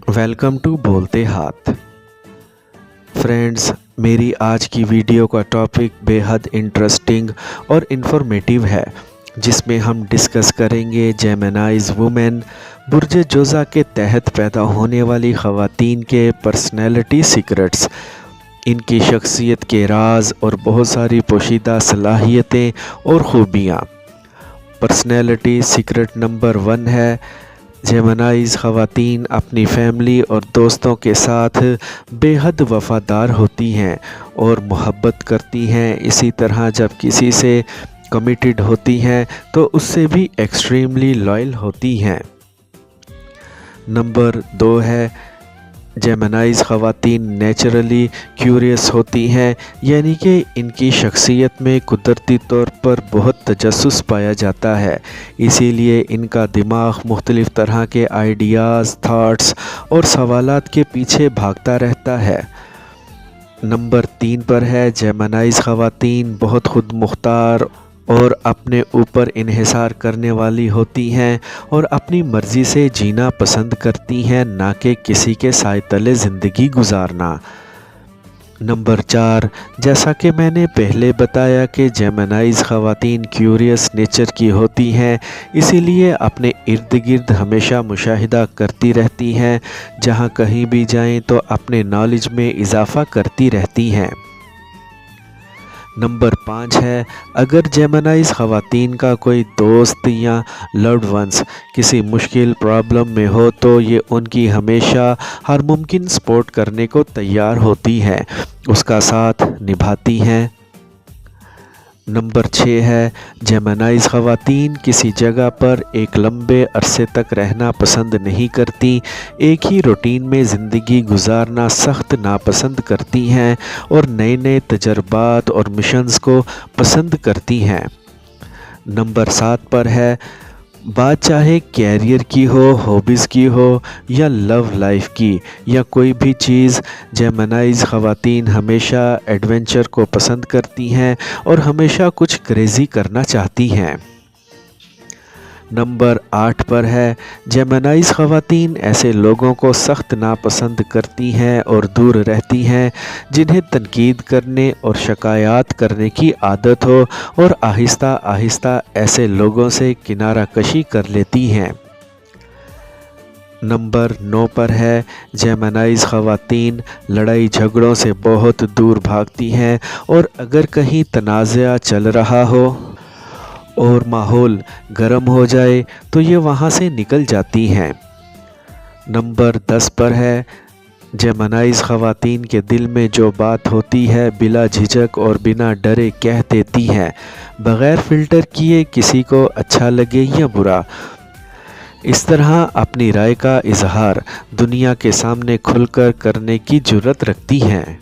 Welcome to बोलते हाथ। Friends, मेरी आज की वीडियो का टॉपिक बेहद इंटरेस्टिंग और इन्फॉर्मेटिव है, जिसमें हम डिस्कस करेंगे जेमिनाइज वुमेन बुर्ज जोज़ा के तहत पैदा होने वाली ख़वातीन के पर्सनैलिटी सीक्रेट्स, इनकी शख्सियत के राज और बहुत सारी पोशीदा सलाहियतें और ख़ूबियाँ। पर्सनैलिटी सीक्रेट नंबर 1 है, जेमिनाइज ख़वातीन अपनी फैमिली और दोस्तों के साथ बेहद वफ़ादार होती हैं और मोहब्बत करती हैं। इसी तरह जब किसी से कमिटेड होती हैं तो उससे भी एक्सट्रीमली लॉयल होती हैं। नंबर 2 है, जेमिनाइज ख़वातीन नेचुरली क्यूरियस होती हैं, यानी कि इनकी शख्सियत में कुदरती तौर पर बहुत तजस्सुस पाया जाता है, इसीलिए इनका दिमाग मुख्तलिफ़ तरह के आइडियाज़, थाट्स और सवालात के पीछे भागता रहता है। नंबर 3 पर है, जेमिनाइज ख़वातीन बहुत खुद मुख्तार और अपने ऊपर इन्हिसार करने वाली होती हैं और अपनी मर्ज़ी से जीना पसंद करती हैं, ना कि किसी के साए तले ज़िंदगी गुजारना। नंबर 4, जैसा कि मैंने पहले बताया कि जेमिनाइज ख़वातीन क्यूरियस नेचर की होती हैं, इसीलिए अपने इर्द गिर्द हमेशा मुशाहिदा करती रहती हैं। जहाँ कहीं भी जाएं तो अपने नॉलेज में इजाफ़ा करती रहती हैं। नंबर 5 है, अगर जेमिनाइज ख़वातीन का कोई दोस्त या लव्ड वंस किसी मुश्किल प्रॉब्लम में हो तो ये उनकी हमेशा हर मुमकिन सपोर्ट करने को तैयार होती हैं, उसका साथ निभाती हैं। नंबर 6 है, जेमिनाइज ख़वातीन किसी जगह पर एक लंबे अरसे तक रहना पसंद नहीं करती, एक ही रूटीन में ज़िंदगी गुजारना सख्त नापसंद करती हैं और नए नए तजर्बात और मिशंस को पसंद करती हैं। नंबर 7 पर है, बात चाहे कैरियर की हो, हॉबीज़ की हो या लव लाइफ की या कोई भी चीज़, जेमिनाइज ख़वातीन हमेशा एडवेंचर को पसंद करती हैं और हमेशा कुछ क्रेज़ी करना चाहती हैं। नंबर 8 पर है, जेमिनाइज ख़वातीन ऐसे लोगों को सख्त नापसंद करती हैं और दूर रहती हैं जिन्हें तनकीद करने और शिकायत करने की आदत हो और आहिस्ता आहिस्ता ऐसे लोगों से किनारा कशी कर लेती हैं। नंबर 9 पर है, जेमिनाइज ख़वातीन लड़ाई झगड़ों से बहुत दूर भागती हैं और अगर कहीं तनाज़ा चल रहा हो और माहौल गर्म हो जाए तो ये वहाँ से निकल जाती हैं। नंबर 10 पर है, जेमिनाइज ख़वातीन के दिल में जो बात होती है बिला झिझक और बिना डरे कह देती हैं, बग़ैर फ़िल्टर किए, किसी को अच्छा लगे या बुरा। इस तरह अपनी राय का इजहार दुनिया के सामने खुलकर करने की जुर्रत रखती हैं।